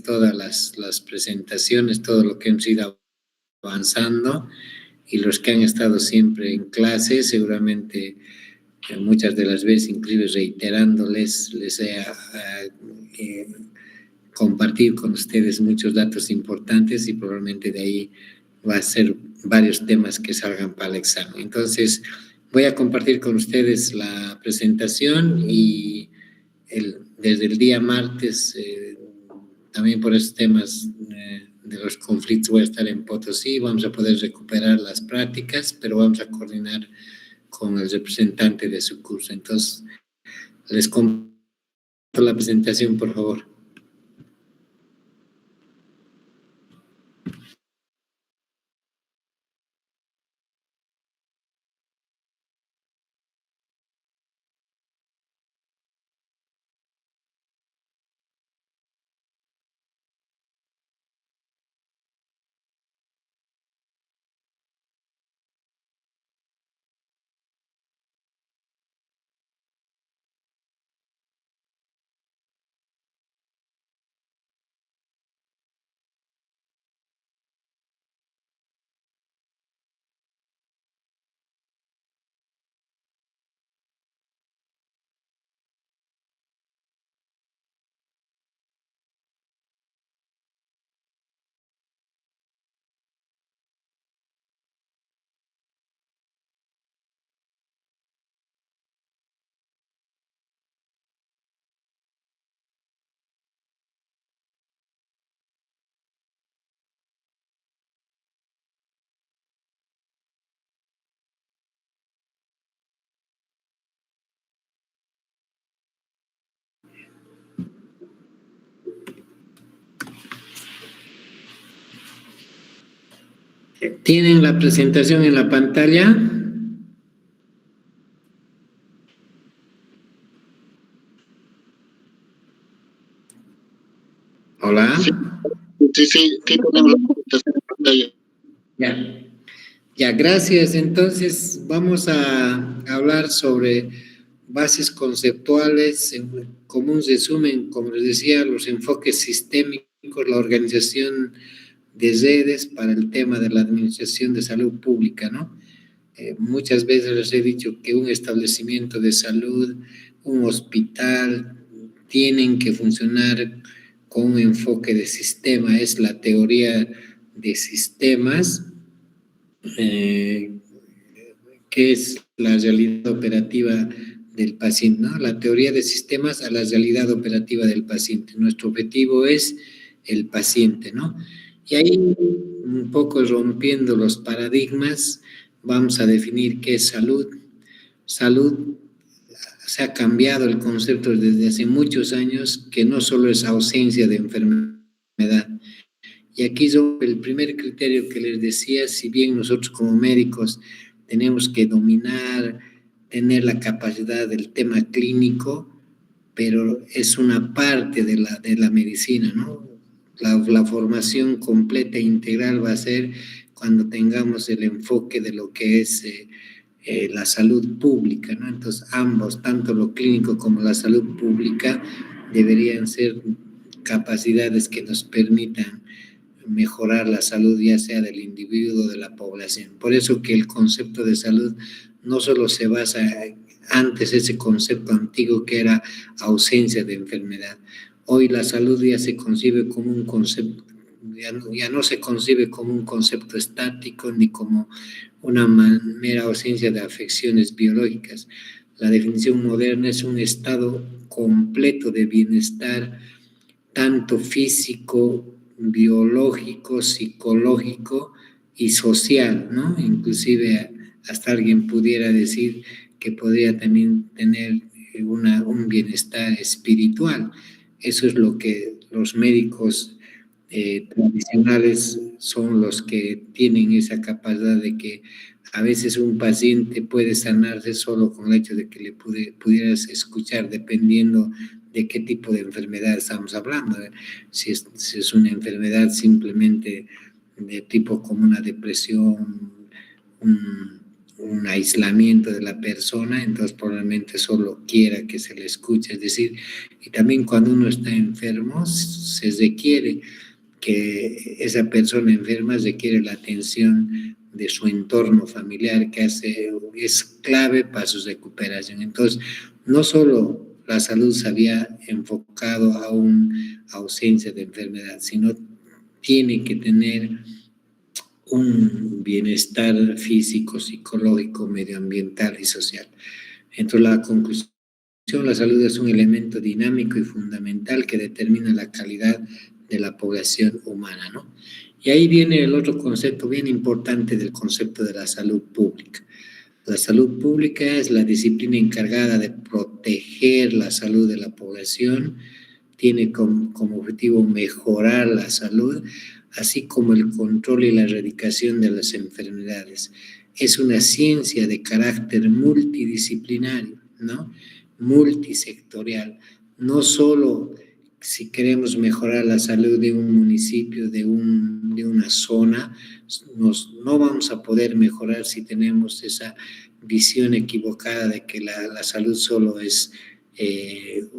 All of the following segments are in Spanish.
todas las presentaciones, todo lo que hemos ido avanzando, y los que han estado siempre en clase, seguramente muchas de las veces, inclusive reiterándoles, les he compartido con ustedes muchos datos importantes, y probablemente de ahí va a ser varios temas que salgan para el examen. Entonces, voy a compartir con ustedes la presentación, y desde el día martes, también por esos temas de los conflictos, voy a estar en Potosí. Vamos a poder recuperar las prácticas, pero vamos a coordinar con el representante de su curso. Entonces, les comparto la presentación, por favor. ¿Tienen la presentación en la pantalla? Hola. Sí, tenemos la presentación en pantalla. Ya, gracias. Entonces, vamos a hablar sobre bases conceptuales, como un resumen, como les decía, los enfoques sistémicos, la organización de redes para el tema de la administración de salud pública, ¿no? Muchas veces les he dicho que un establecimiento de salud, un hospital, tienen que funcionar con un enfoque de sistema. Es la teoría de sistemas, que es la realidad operativa del paciente, ¿no? La teoría de sistemas a la realidad operativa del paciente. Nuestro objetivo es el paciente, ¿no? Y ahí, un poco rompiendo los paradigmas, vamos a definir qué es salud. Salud, se ha cambiado el concepto desde hace muchos años, que no solo es ausencia de enfermedad. Y aquí el primer criterio que les decía, si bien nosotros como médicos tenemos que dominar, tener la capacidad del tema clínico, pero es una parte de la medicina, ¿no? La formación completa e integral va a ser cuando tengamos el enfoque de lo que es la salud pública, ¿no? Entonces, ambos, tanto lo clínico como la salud pública, deberían ser capacidades que nos permitan mejorar la salud, ya sea del individuo o de la población. Por eso que el concepto de salud no solo se basa, antes ese concepto antiguo que era ausencia de enfermedad. Hoy la salud ya se concibe como un concepto, ya no se concibe como un concepto estático ni como una mera ausencia de afecciones biológicas. La definición moderna es un estado completo de bienestar, tanto físico, biológico, psicológico y social, ¿no? Inclusive hasta alguien pudiera decir que podría también tener un bienestar espiritual. Eso es lo que los médicos tradicionales son los que tienen esa capacidad de que a veces un paciente puede sanarse solo con el hecho de que le pudieras escuchar, dependiendo de qué tipo de enfermedad estamos hablando. Si es una enfermedad simplemente de tipo como una depresión, un aislamiento de la persona, entonces probablemente solo quiera que se le escuche. Es decir, y también cuando uno está enfermo, se requiere que esa persona enferma requiere la atención de su entorno familiar, que es clave para su recuperación. Entonces, no solo la salud se había enfocado a una ausencia de enfermedad, sino tiene que tener un bienestar físico, psicológico, medioambiental y social. Entonces, la conclusión, la salud es un elemento dinámico y fundamental que determina la calidad de la población humana, ¿no? Y ahí viene el otro concepto bien importante del concepto de la salud pública. La salud pública es la disciplina encargada de proteger la salud de la población, tiene como objetivo mejorar la salud, así como el control y la erradicación de las enfermedades. Es una ciencia de carácter multidisciplinario, ¿no? Multisectorial. No solo si queremos mejorar la salud de un municipio, de una zona, no vamos a poder mejorar si tenemos esa visión equivocada de que la salud solo es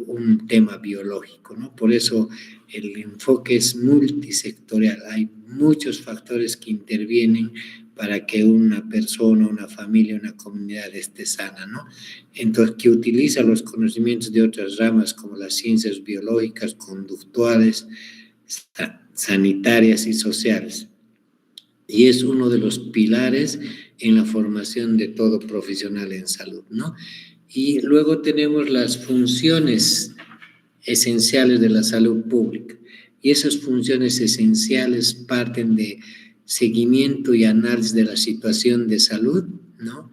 un tema biológico, ¿no? Por eso el enfoque es multisectorial. Hay muchos factores que intervienen para que una persona, una familia, una comunidad esté sana, ¿no? Entonces, que utiliza los conocimientos de otras ramas como las ciencias biológicas, conductuales, sanitarias y sociales. Y es uno de los pilares en la formación de todo profesional en salud, ¿no? Y luego tenemos las funciones esenciales de la salud pública. Y esas funciones esenciales parten de seguimiento y análisis de la situación de salud, ¿no?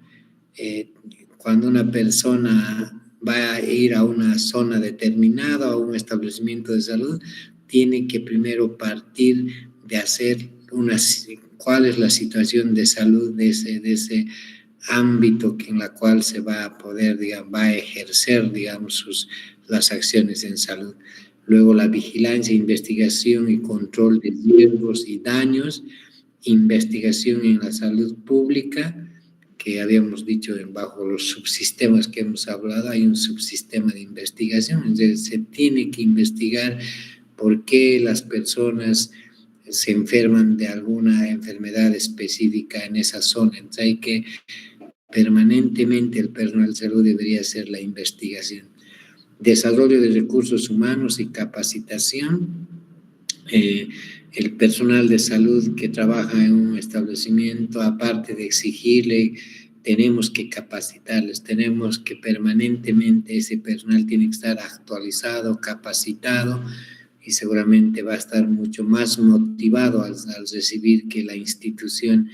Cuando una persona va a ir a una zona determinada o a un establecimiento de salud, tiene que primero partir de hacer cuál es la situación de salud de ese ámbito en la cual se va a poder, digamos, va a ejercer, digamos, las acciones en salud. Luego la vigilancia, investigación y control de riesgos y daños, investigación en la salud pública, que habíamos dicho bajo los subsistemas que hemos hablado, hay un subsistema de investigación, entonces se tiene que investigar por qué las personas se enferman de alguna enfermedad específica en esa zona. Entonces hay que permanentemente el personal de salud debería hacer la investigación. Desarrollo de recursos humanos y capacitación. El personal de salud que trabaja en un establecimiento, aparte de exigirle, tenemos que capacitarles, tenemos que permanentemente ese personal tiene que estar actualizado, capacitado, y seguramente va a estar mucho más motivado al recibir que la institución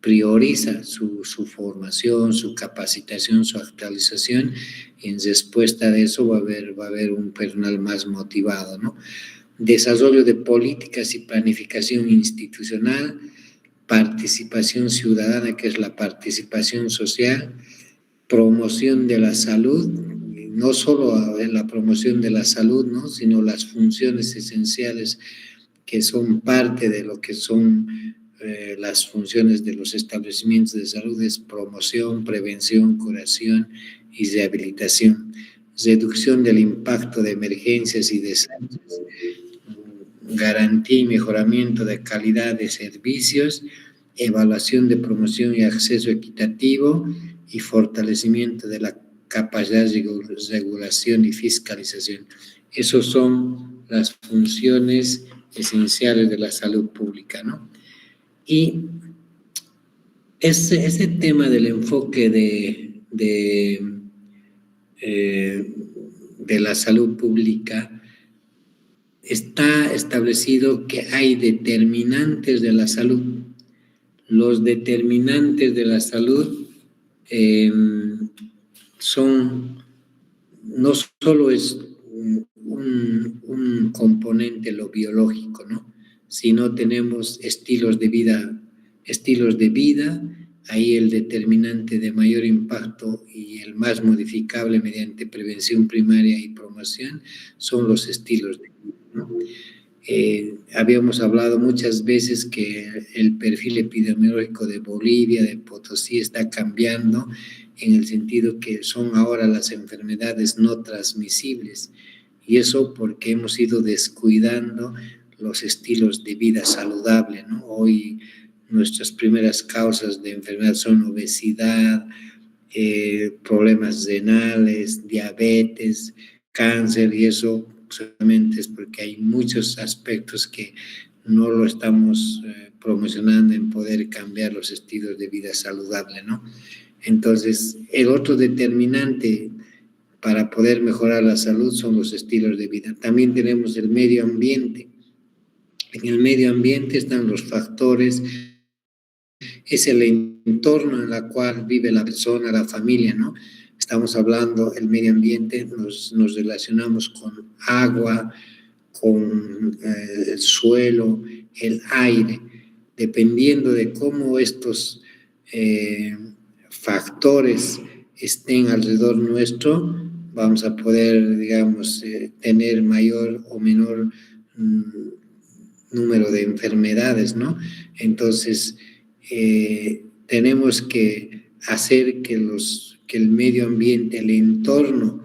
prioriza su formación, su capacitación, su actualización, y en respuesta de eso va a haber un personal más motivado, ¿no? Desarrollo de políticas y planificación institucional, participación ciudadana, que es la participación social, promoción de la salud, no solo en la promoción de la salud, ¿no? Sino las funciones esenciales que son parte de lo que son las funciones de los establecimientos de salud, es promoción, prevención, curación y rehabilitación, reducción del impacto de emergencias y desastres, garantía y mejoramiento de calidad de servicios, evaluación de promoción y acceso equitativo y fortalecimiento de la capacidad de regulación y fiscalización. Esas son las funciones esenciales de la salud pública, ¿no? Y ese tema del enfoque de la salud pública está establecido que hay determinantes de la salud. Los determinantes de la salud no solo es un componente lo biológico, ¿no? Sino tenemos estilos de vida, ahí el determinante de mayor impacto y el más modificable mediante prevención primaria y promoción son los estilos de vida, ¿no? Habíamos hablado muchas veces que el perfil epidemiológico de Bolivia, de Potosí, está cambiando en el sentido que son ahora las enfermedades no transmisibles. Y eso porque hemos ido descuidando los estilos de vida saludable, ¿no? Hoy nuestras primeras causas de enfermedad son obesidad, problemas renales, diabetes, cáncer, y eso solamente es porque hay muchos aspectos que no lo estamos promocionando en poder cambiar los estilos de vida saludable, ¿no? Entonces, el otro determinante para poder mejorar la salud son los estilos de vida. También tenemos el medio ambiente. En el medio ambiente están los factores, es el entorno en el cual vive la persona, la familia, ¿no? Estamos hablando del medio ambiente, nos relacionamos con agua, con el suelo, el aire. Dependiendo de cómo estos factores estén alrededor nuestro, vamos a poder, digamos, tener mayor o menor número de enfermedades, ¿no? Entonces, tenemos que hacer que el medio ambiente, el entorno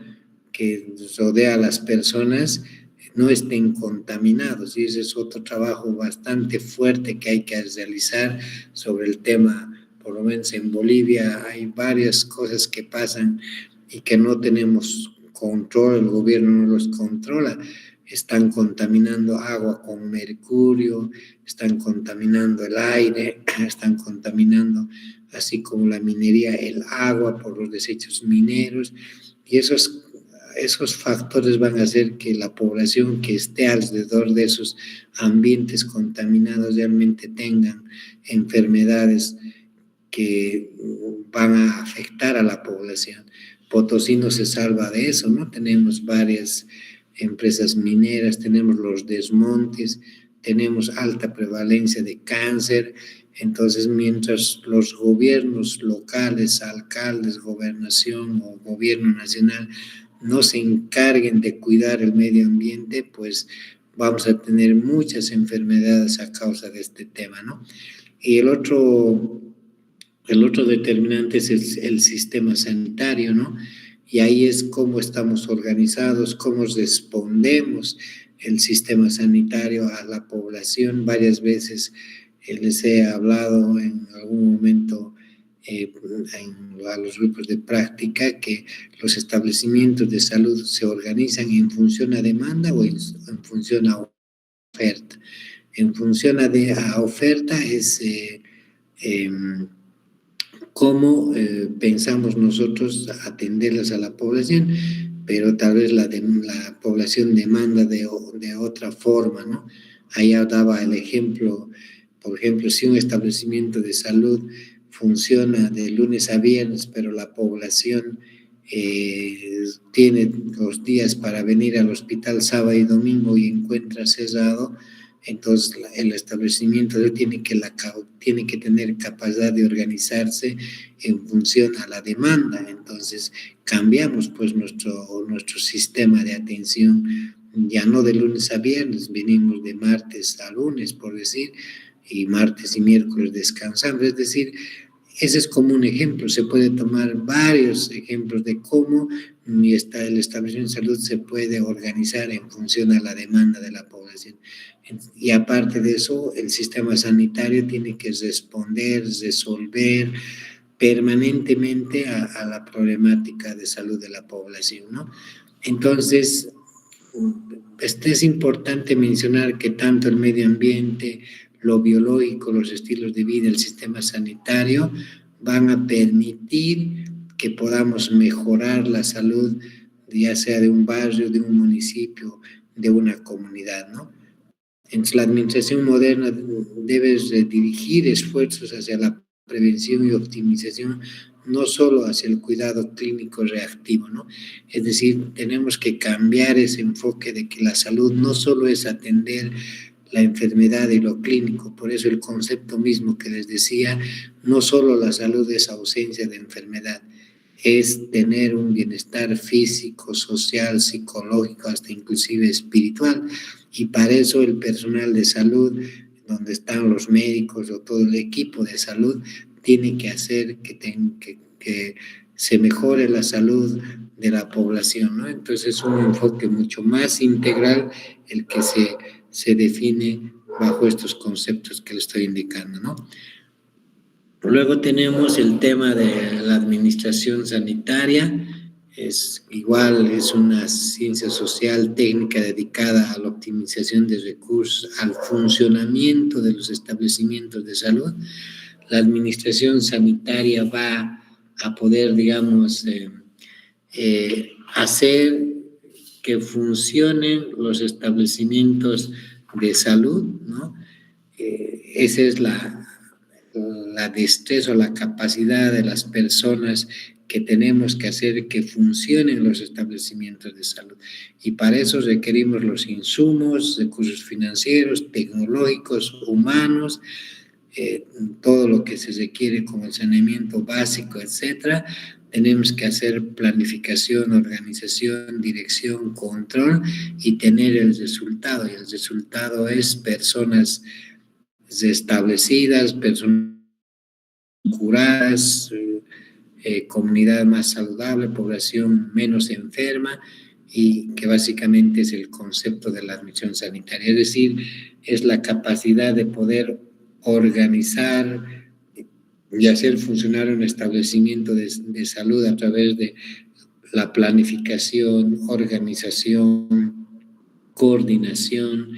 que rodea a las personas no estén contaminados, y ese es otro trabajo bastante fuerte que hay que realizar sobre el tema. Por lo menos en Bolivia hay varias cosas que pasan y que no tenemos control, el gobierno no los controla. Están contaminando agua con mercurio, están contaminando el aire, están contaminando, así como la minería, el agua por los desechos mineros, y esos factores van a hacer que la población que esté alrededor de esos ambientes contaminados realmente tengan enfermedades que van a afectar a la población. Potosí no se salva de eso, ¿no? Tenemos varias empresas mineras, tenemos los desmontes, tenemos alta prevalencia de cáncer. Entonces, mientras los gobiernos locales, alcaldes, gobernación o gobierno nacional no se encarguen de cuidar el medio ambiente, pues vamos a tener muchas enfermedades a causa de este tema, ¿no? Y el otro determinante es el sistema sanitario, ¿no? Y ahí es cómo estamos organizados, cómo respondemos el sistema sanitario a la población. Varias veces les he hablado en algún momento a los grupos de práctica que los establecimientos de salud se organizan en función a demanda o en función a oferta. En función a oferta es cómo pensamos nosotros atenderlas a la población, pero tal vez la población demanda de otra forma, ¿no? Allá daba el ejemplo, por ejemplo, si un establecimiento de salud funciona de lunes a viernes, pero la población tiene los días para venir al hospital sábado y domingo y encuentra cerrado, entonces el establecimiento tiene que tener capacidad de organizarse en función a la demanda. Entonces cambiamos pues nuestro sistema de atención, ya no de lunes a viernes, venimos de martes a lunes, por decir, y martes y miércoles descansamos. Es decir, ese es como un ejemplo. Se puede tomar varios ejemplos de cómo el establecimiento de salud se puede organizar en función a la demanda de la población. Y aparte de eso, el sistema sanitario tiene que responder, resolver permanentemente a la problemática de salud de la población, ¿no? Entonces, es importante mencionar que tanto el medio ambiente, lo biológico, los estilos de vida, el sistema sanitario van a permitir que podamos mejorar la salud, ya sea de un barrio, de un municipio, de una comunidad, ¿no? Entonces, la administración moderna debe dirigir esfuerzos hacia la prevención y optimización, no solo hacia el cuidado clínico reactivo, ¿no? Es decir, tenemos que cambiar ese enfoque de que la salud no solo es atender la enfermedad y lo clínico. Por eso el concepto mismo que les decía, no solo la salud es ausencia de enfermedad, es tener un bienestar físico, social, psicológico, hasta inclusive espiritual. Y para eso el personal de salud, donde están los médicos o todo el equipo de salud, tiene que hacer que se mejore la salud de la población, ¿no? Entonces es un enfoque mucho más integral el que se define bajo estos conceptos que le estoy indicando, ¿no? Luego tenemos el tema de la administración sanitaria. Es igual, es una ciencia social técnica dedicada a la optimización de recursos, al funcionamiento de los establecimientos de salud. La administración sanitaria va a poder, digamos, hacer que funcionen los establecimientos de salud, ¿no? Esa es la destreza o la capacidad de las personas que tenemos que hacer que funcionen los establecimientos de salud. Y para eso requerimos los insumos, recursos financieros, tecnológicos, humanos, todo lo que se requiere como el saneamiento básico, etcétera. Tenemos que hacer planificación, organización, dirección, control y tener el resultado. Y el resultado es personas establecidas, personas curadas, comunidad más saludable, población menos enferma, y que básicamente es el concepto de la administración sanitaria. Es decir, es la capacidad de poder organizar y hacer funcionar un establecimiento de salud a través de la planificación, organización, coordinación,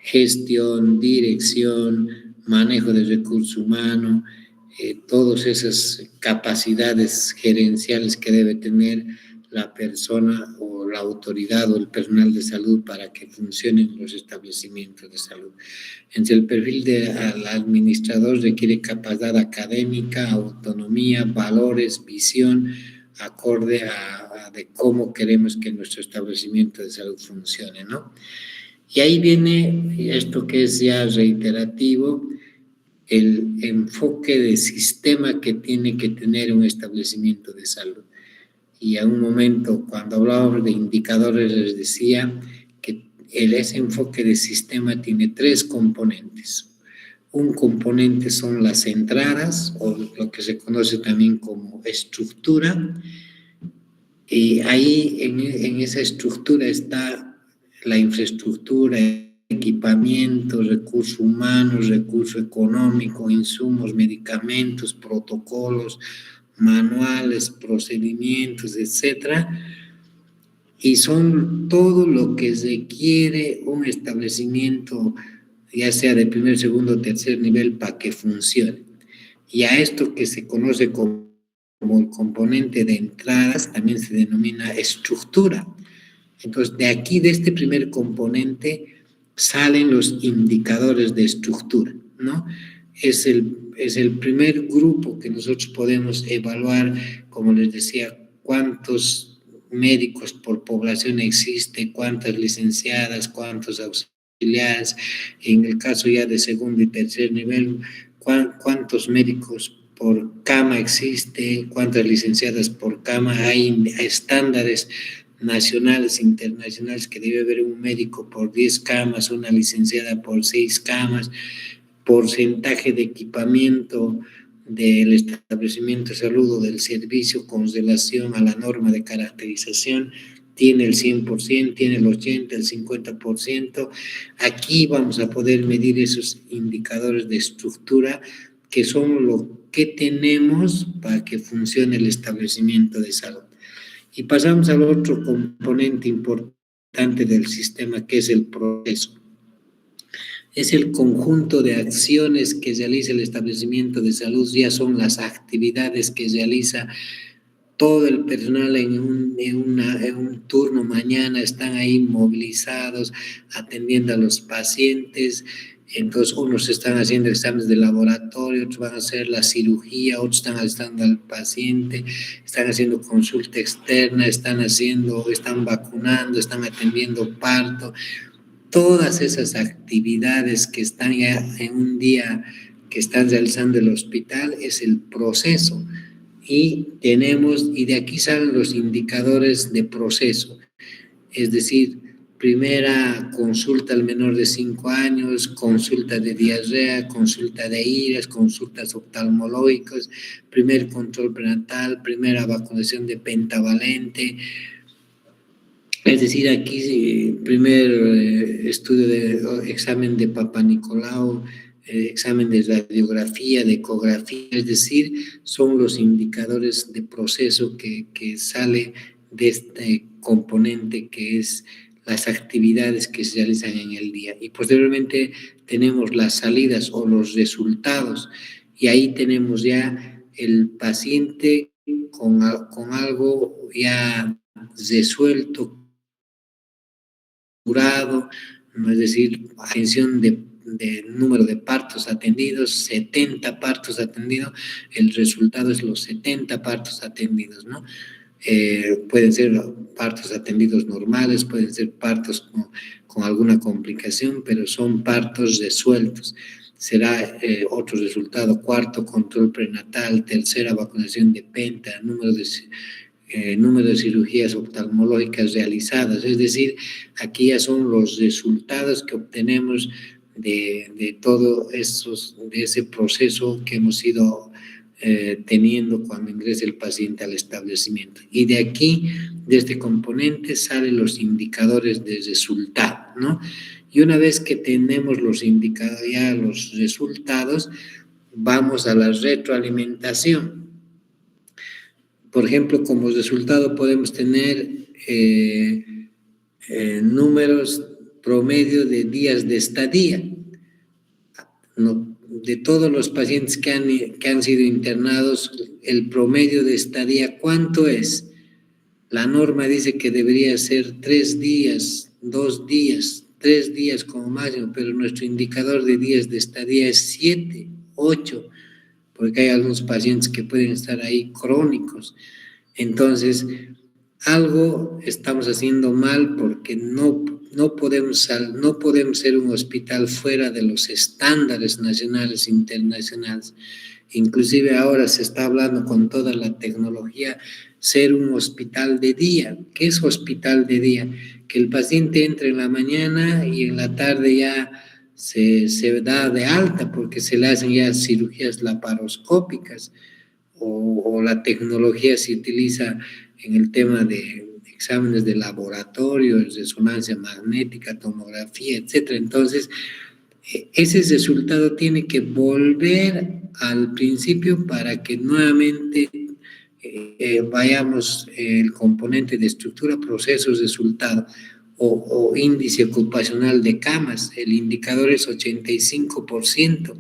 gestión, dirección, manejo de recursos humanos, todas esas capacidades gerenciales que debe tener la persona o la autoridad o el personal de salud para que funcionen los establecimientos de salud. Entonces, el perfil del administrador requiere capacidad académica, autonomía, valores, visión, acorde a de cómo queremos que nuestro establecimiento de salud funcione, ¿no? Y ahí viene esto que es ya reiterativo, el enfoque de sistema que tiene que tener un establecimiento de salud. Y a un momento, cuando hablábamos de indicadores, les decía que ese enfoque de sistema tiene 3 componentes. Un componente son las entradas, o lo que se conoce también como estructura, y ahí en esa estructura está la infraestructura, equipamiento, recursos humanos, recurso económico, insumos, medicamentos, protocolos, manuales, procedimientos, etcétera, y son todo lo que requiere un establecimiento, ya sea de primer, segundo o tercer nivel, para que funcione. Y a esto que se conoce como el componente de entradas también se denomina estructura. Entonces, de aquí, de este primer componente, salen los indicadores de estructura, ¿no? Es el primer grupo que nosotros podemos evaluar, como les decía, cuántos médicos por población existe, cuántas licenciadas, cuántos auxiliares, en el caso ya de segundo y tercer nivel, cuántos médicos por cama existe, cuántas licenciadas por cama, hay estándares nacionales, internacionales, que debe haber un médico por 10 camas, una licenciada por 6 camas, porcentaje de equipamiento del establecimiento de salud o del servicio con relación a la norma de caracterización, tiene el 100%, tiene el 80%, el 50%. Aquí vamos a poder medir esos indicadores de estructura que son lo que tenemos para que funcione el establecimiento de salud. Y pasamos al otro componente importante del sistema, que es el proceso. Es el conjunto de acciones que realiza el establecimiento de salud, ya son las actividades que realiza todo el personal en un turno mañana, están ahí movilizados, atendiendo a los pacientes. Entonces, unos están haciendo exámenes de laboratorio, otros van a hacer la cirugía, otros están alistando al paciente, están haciendo consulta externa, están vacunando, están atendiendo parto. Todas esas actividades que están ya en un día que están realizando el hospital es el proceso. Y de aquí salen los indicadores de proceso, es decir, primera consulta al menor de 5 años, consulta de diarrea, consulta de iras, consultas oftalmológicas, primer control prenatal, primera vacunación de pentavalente. Es decir, aquí primer estudio de examen de Papa Nicolau, examen de radiografía, de ecografía, es decir, son los indicadores de proceso que sale de este componente que es las actividades que se realizan en el día. Y posteriormente tenemos las salidas o los resultados, y ahí tenemos ya el paciente con algo ya resuelto, curado, ¿no? Es decir, atención de número de partos atendidos, 70 partos atendidos, el resultado es los 70 partos atendidos, ¿no? Pueden ser partos atendidos normales, pueden ser partos con alguna complicación, pero son partos resueltos. Será otro resultado, cuarto control prenatal, tercera vacunación de penta, número de cirugías oftalmológicas realizadas. Es decir, aquí ya son los resultados que obtenemos de todo de ese proceso que hemos ido teniendo cuando ingresa el paciente al establecimiento. Y de aquí, de este componente, salen los indicadores de resultado, ¿no? Y una vez que tenemos los indicadores, ya los resultados, vamos a la retroalimentación. Por ejemplo, como resultado podemos tener números promedio de días de estadía. De todos los pacientes que han sido internados, el promedio de estadía, ¿cuánto es? La norma dice que debería ser 3 días, 2 días, 3 días como máximo, pero nuestro indicador de días de estadía es 7, 8, porque hay algunos pacientes que pueden estar ahí crónicos. Entonces, algo estamos haciendo mal porque no podemos ser un hospital fuera de los estándares nacionales e internacionales. Inclusive ahora se está hablando con toda la tecnología, ser un hospital de día. ¿Qué es hospital de día? Que el paciente entre en la mañana y en la tarde ya se da de alta porque se le hacen ya cirugías laparoscópicas, o la tecnología se utiliza en el tema de exámenes de laboratorio, resonancia magnética, tomografía, etc. Entonces, ese resultado tiene que volver al principio para que nuevamente vayamos el componente de estructura, procesos, resultado o índice ocupacional de camas. El indicador es 85%,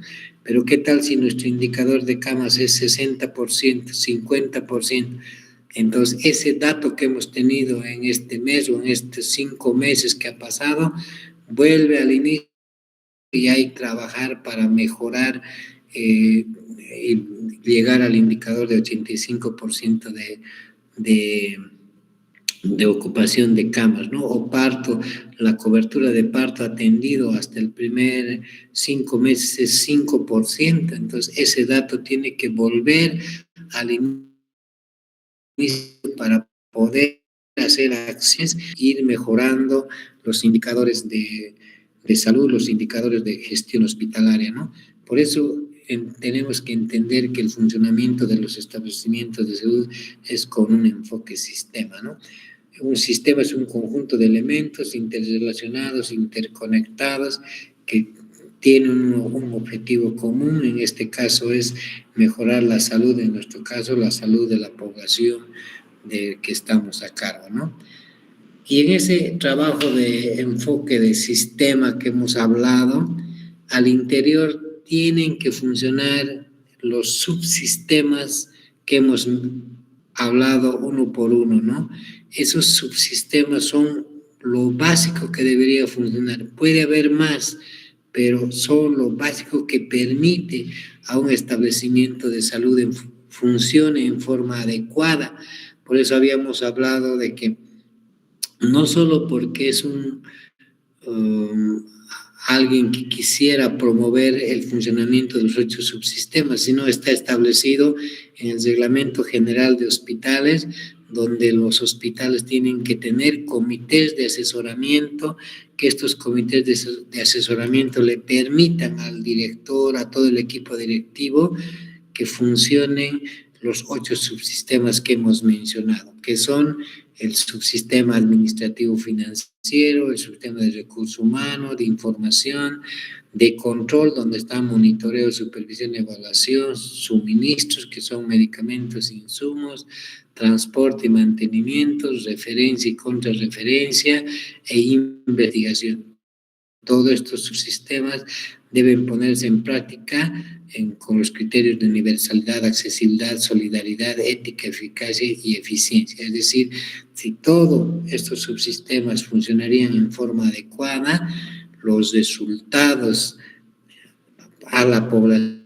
pero ¿qué tal si nuestro indicador de camas es 60%, 50%? Entonces, ese dato que hemos tenido en este mes o en estos 5 meses que ha pasado, vuelve al inicio y hay que trabajar para mejorar y llegar al indicador de 85% de ocupación de camas, ¿no? O parto, la cobertura de parto atendido hasta el primer 5 meses es 5%, entonces ese dato tiene que volver al inicio para poder hacer acciones e ir mejorando los indicadores de salud, los indicadores de gestión hospitalaria, ¿no? Por eso tenemos que entender que el funcionamiento de los establecimientos de salud es con un enfoque sistema, ¿no? Un sistema es un conjunto de elementos interrelacionados, interconectados, que tienen un objetivo común. En este caso es mejorar la salud, en nuestro caso la salud de la población de que estamos a cargo, ¿no? Y en ese trabajo de enfoque de sistema que hemos hablado, al interior tienen que funcionar los subsistemas que hemos hablado uno por uno, ¿no? Esos subsistemas son lo básico que debería funcionar. Puede haber más, pero son lo básico que permite a un establecimiento de salud funcione en forma adecuada. Por eso habíamos hablado de que no solo porque es alguien que quisiera promover el funcionamiento de los 8 subsistemas, sino está establecido en el Reglamento General de Hospitales, donde los hospitales tienen que tener comités de asesoramiento, que estos comités de asesoramiento le permitan al director, a todo el equipo directivo, que funcionen los 8 subsistemas que hemos mencionado, que son el subsistema administrativo financiero, el sistema de recursos humanos, de información, de control, donde está monitoreo, supervisión, evaluación, suministros, que son medicamentos e insumos, transporte y mantenimiento, referencia y contrarreferencia e investigación. Todos estos subsistemas deben ponerse en práctica con los criterios de universalidad, accesibilidad, solidaridad, ética, eficacia y eficiencia. Es decir, si todos estos subsistemas funcionarían en forma adecuada, los resultados a la población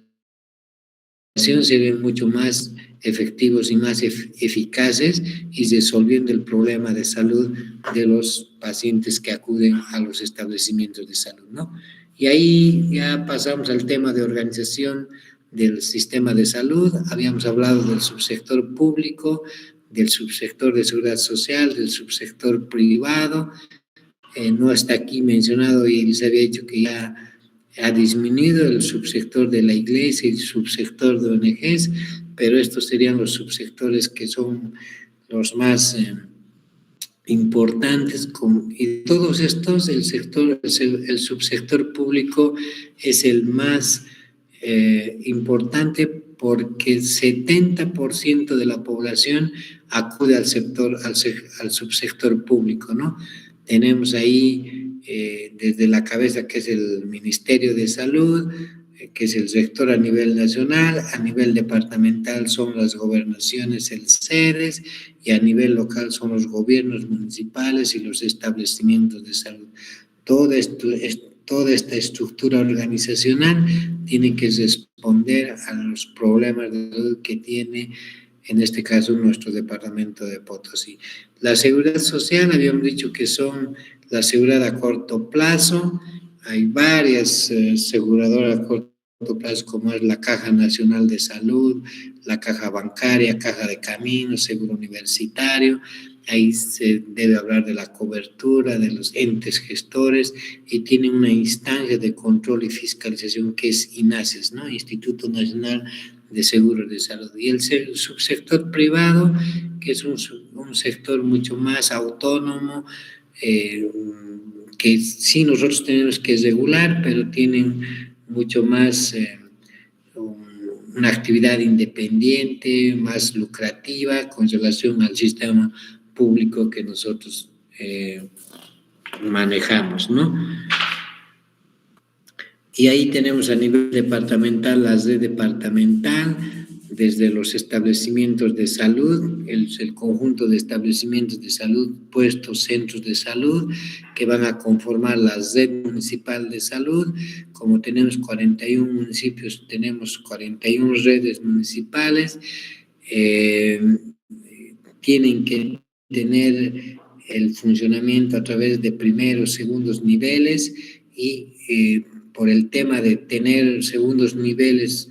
serían mucho más efectivos y más eficaces y resolviendo el problema de salud de los pacientes que acuden a los establecimientos de salud, ¿no? Y ahí ya pasamos al tema de organización del sistema de salud. Habíamos hablado del subsector público, del subsector de seguridad social, del subsector privado. No está aquí mencionado y les había dicho que ya ha disminuido el subsector de la iglesia y el subsector de ONGs, pero estos serían los subsectores que son los más importantes, y todos estos, el subsector público es el más importante porque 70% de la población acude al subsector público, ¿no? Tenemos ahí desde la cabeza que es el Ministerio de Salud, que es el rector a nivel nacional, a nivel departamental son las gobernaciones, el SEDES, y a nivel local son los gobiernos municipales y los establecimientos de salud. Toda esta estructura organizacional tiene que responder a los problemas de salud que tiene, en este caso, nuestro departamento de Potosí. La seguridad social, habíamos dicho que son la seguridad a corto plazo. Hay varias aseguradoras a corto plazo, como es la Caja Nacional de Salud, la Caja Bancaria, Caja de Caminos, Seguro Universitario. Ahí se debe hablar de la cobertura de los entes gestores y tiene una instancia de control y fiscalización que es INASES, ¿no? Instituto Nacional de Seguros de Salud. Y el subsector privado, que es un sector mucho más autónomo, que sí nosotros tenemos que regular, pero tienen mucho más una actividad independiente, más lucrativa con relación al sistema público que nosotros manejamos, ¿no? Y ahí tenemos a nivel departamental la red departamental, desde los establecimientos de salud, el conjunto de establecimientos de salud, puestos, centros de salud, que van a conformar la red municipal de salud. Como tenemos 41 municipios, tenemos 41 redes municipales, tienen que tener el funcionamiento a través de primeros, segundos niveles y por el tema de tener segundos niveles,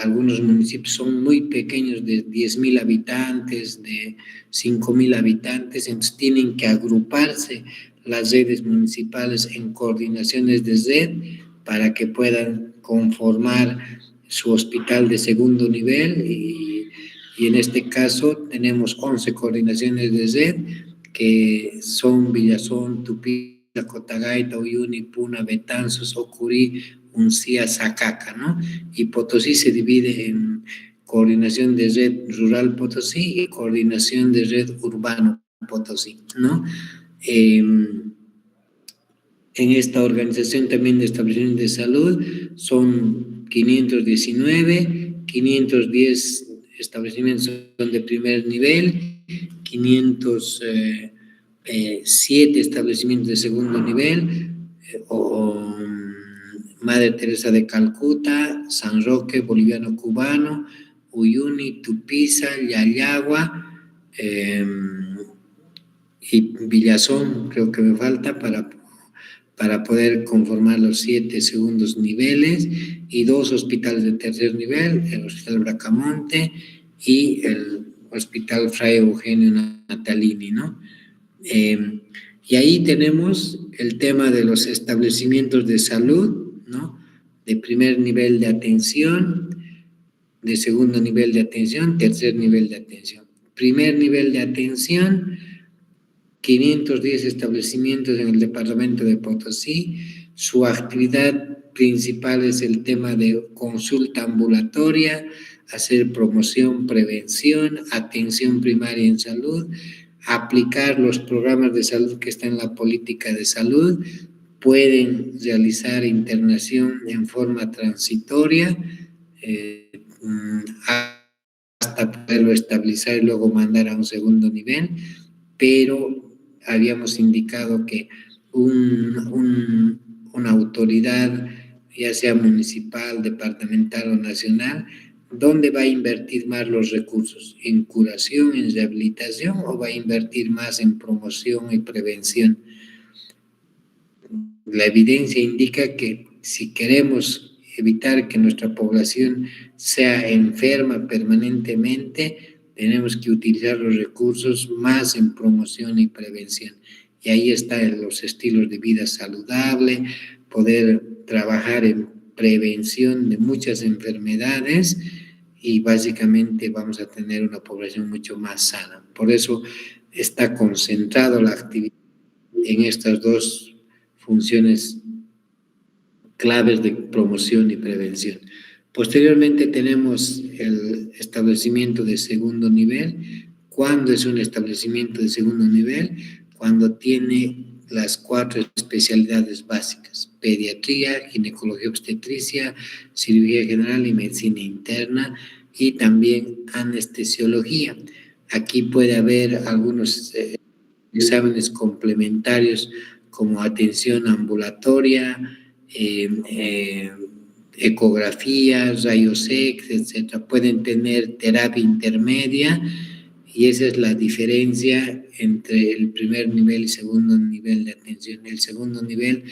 algunos municipios son muy pequeños, de 10,000 habitantes, de 5,000 habitantes, entonces tienen que agruparse las redes municipales en coordinaciones de red para que puedan conformar su hospital de segundo nivel y en este caso tenemos 11 coordinaciones de red que son Villazón, Tupí, Cotagaita, Uyuni, Puna, Betanzos, Ocurí, Uncía, Zacaca, ¿no? Y Potosí se divide en coordinación de red rural Potosí y coordinación de red urbano Potosí, ¿no? En esta organización también de establecimientos de salud son 519, 510 establecimientos son de primer nivel, 507 establecimientos de segundo nivel, Madre Teresa de Calcuta, San Roque, Boliviano Cubano, Uyuni, Tupiza, Yayagua, y Villazón, creo que me falta para poder conformar los 7 segundos niveles y 2 hospitales de tercer nivel, el Hospital Bracamonte y el Hospital Fray Eugenio Natalini, ¿no? Y ahí tenemos el tema de los establecimientos de salud, ¿no? De primer nivel de atención, de segundo nivel de atención, tercer nivel de atención. Primer nivel de atención, 510 establecimientos en el departamento de Potosí. Su actividad principal es el tema de consulta ambulatoria, hacer promoción, prevención, atención primaria en salud, aplicar los programas de salud que están en la política de salud, pueden realizar internación en forma transitoria, hasta poderlo estabilizar y luego mandar a un segundo nivel, pero habíamos indicado que una autoridad, ya sea municipal, departamental o nacional, ¿dónde va a invertir más los recursos? ¿En curación, en rehabilitación o va a invertir más en promoción y prevención? La evidencia indica que si queremos evitar que nuestra población sea enferma permanentemente, tenemos que utilizar los recursos más en promoción y prevención. Y ahí están los estilos de vida saludable, poder trabajar en prevención de muchas enfermedades y básicamente vamos a tener una población mucho más sana. Por eso está concentrado la actividad en estas dos funciones claves de promoción y prevención. Posteriormente tenemos el establecimiento de segundo nivel. ¿Cuándo es un establecimiento de segundo nivel? Cuando tiene las 4 especialidades básicas: pediatría, ginecología obstetricia, cirugía general y medicina interna, y también anestesiología. Aquí puede haber algunos exámenes complementarios como atención ambulatoria, ecografías, rayos X, etcétera. Pueden tener terapia intermedia y esa es la diferencia entre el primer nivel y segundo nivel de atención. El segundo nivel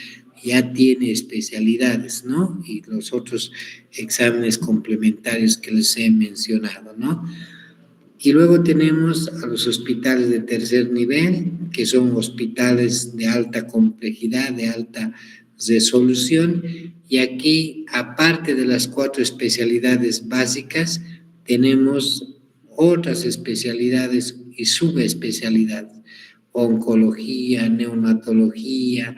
ya tiene especialidades, ¿no? Y los otros exámenes complementarios que les he mencionado, ¿no? Y luego tenemos a los hospitales de tercer nivel, que son hospitales de alta complejidad, de alta resolución, y aquí, aparte de las 4 especialidades básicas, tenemos otras especialidades y subespecialidades: oncología, neonatología,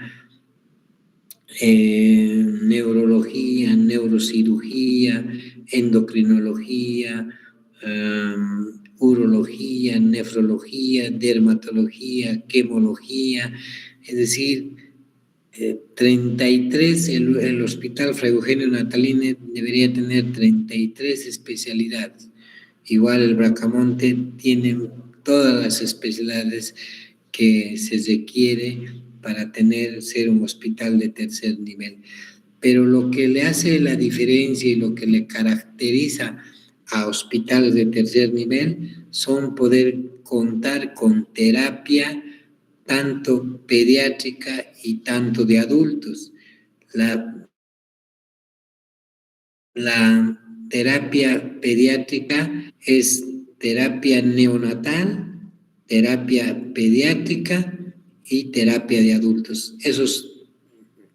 neurología, neurocirugía, endocrinología, urología, nefrología, dermatología, quemología, es decir, 33, el Hospital Fray Eugenio Natalini debería tener 33 especialidades. Igual el Bracamonte tiene todas las especialidades que se requiere para ser un hospital de tercer nivel. Pero lo que le hace la diferencia y lo que le caracteriza a hospitales de tercer nivel son poder contar con terapia tanto pediátrica y tanto de adultos. La terapia pediátrica es terapia neonatal, terapia pediátrica y terapia de adultos. Esos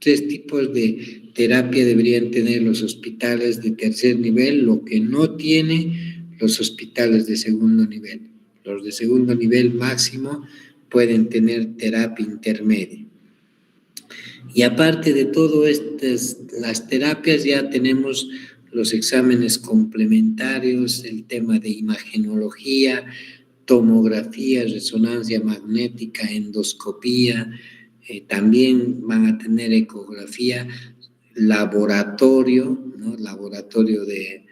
3 tipos de terapia deberían tener los hospitales de tercer nivel, lo que no tiene los hospitales de segundo nivel. Los de segundo nivel máximo pueden tener terapia intermedia. Y aparte de todo las terapias, ya tenemos los exámenes complementarios, el tema de imagenología, tomografía, resonancia magnética, endoscopía, también van a tener ecografía, laboratorio, ¿no? Laboratorio de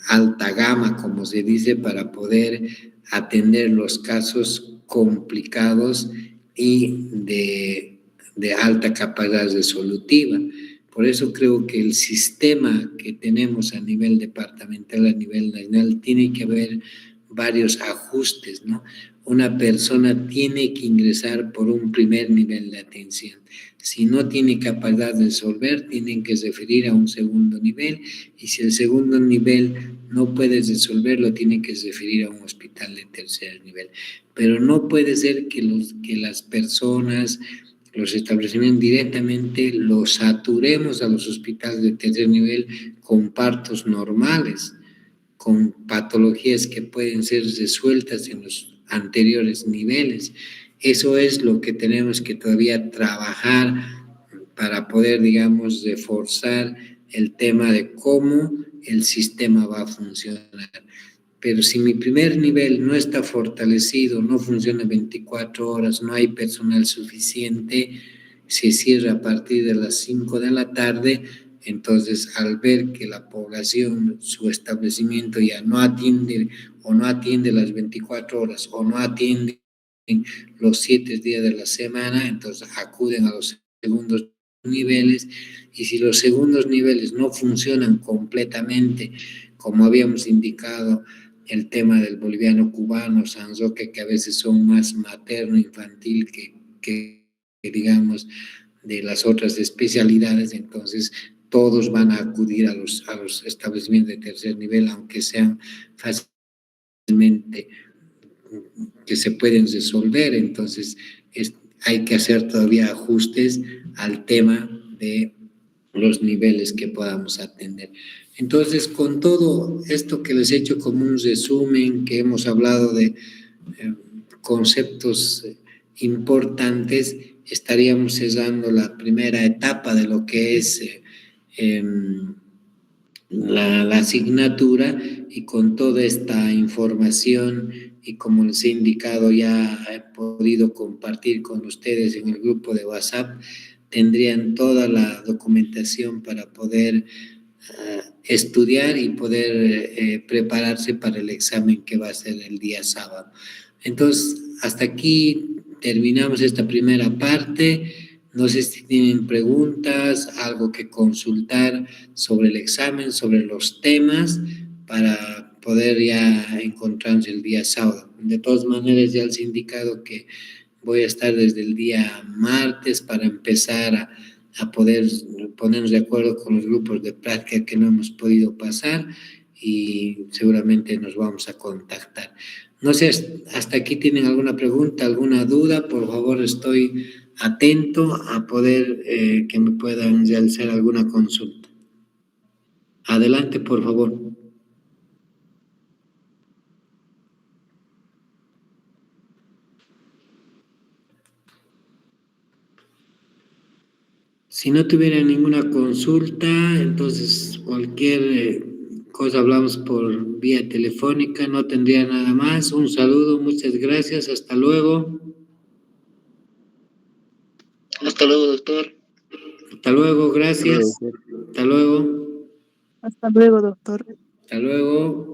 alta gama, como se dice, para poder atender los casos complicados y de alta capacidad resolutiva. Por eso creo que el sistema que tenemos a nivel departamental, a nivel nacional, tiene que haber varios ajustes, ¿no? Una persona tiene que ingresar por un primer nivel de atención, Si no tiene capacidad de resolver, tienen que referir a un segundo nivel, y si el segundo nivel no puede resolverlo, tienen que referir a un hospital de tercer nivel. Pero no puede ser que las personas, los establecimientos directamente los saturemos a los hospitales de tercer nivel con partos normales, con patologías que pueden ser resueltas en los anteriores niveles. Eso es lo que tenemos que todavía trabajar para poder, digamos, reforzar el tema de cómo el sistema va a funcionar. Pero si mi primer nivel no está fortalecido, no funciona 24 horas, no hay personal suficiente, se cierra a partir de las 5 de la tarde, entonces al ver que la población, su establecimiento ya no atiende o no atiende las 24 horas o no atiende los 7 días de la semana, entonces acuden a los segundos niveles, y si los segundos niveles no funcionan completamente, como habíamos indicado, el tema del boliviano cubano, San Roque, que a veces son más materno-infantil que digamos, de las otras especialidades, entonces todos van a acudir a los establecimientos de tercer nivel, aunque sean fácilmente que se pueden resolver, entonces hay que hacer todavía ajustes al tema de los niveles que podamos atender. Entonces, con todo esto que les he hecho como un resumen, que hemos hablado de conceptos importantes, estaríamos cerrando la primera etapa de lo que es la asignatura, y con toda esta información y como les he indicado, ya he podido compartir con ustedes en el grupo de WhatsApp, tendrían toda la documentación para poder estudiar y poder prepararse para el examen que va a ser el día sábado. Entonces, hasta aquí terminamos esta primera parte. No sé si tienen preguntas, algo que consultar sobre el examen, sobre los temas, para poder ya encontrarnos el día sábado. De todas maneras, ya les he indicado que voy a estar desde el día martes para empezar a poder ponernos de acuerdo con los grupos de práctica que no hemos podido pasar, y seguramente nos vamos a contactar. No sé, hasta aquí tienen alguna pregunta, alguna duda, por favor estoy atento a poder que me puedan realizar alguna consulta. Adelante, por favor. Si no tuviera ninguna consulta, entonces cualquier cosa hablamos por vía telefónica, no tendría nada más. Un saludo, muchas gracias, hasta luego. Hasta luego, doctor. Hasta luego, gracias. Hasta luego. Hasta luego, doctor. Hasta luego.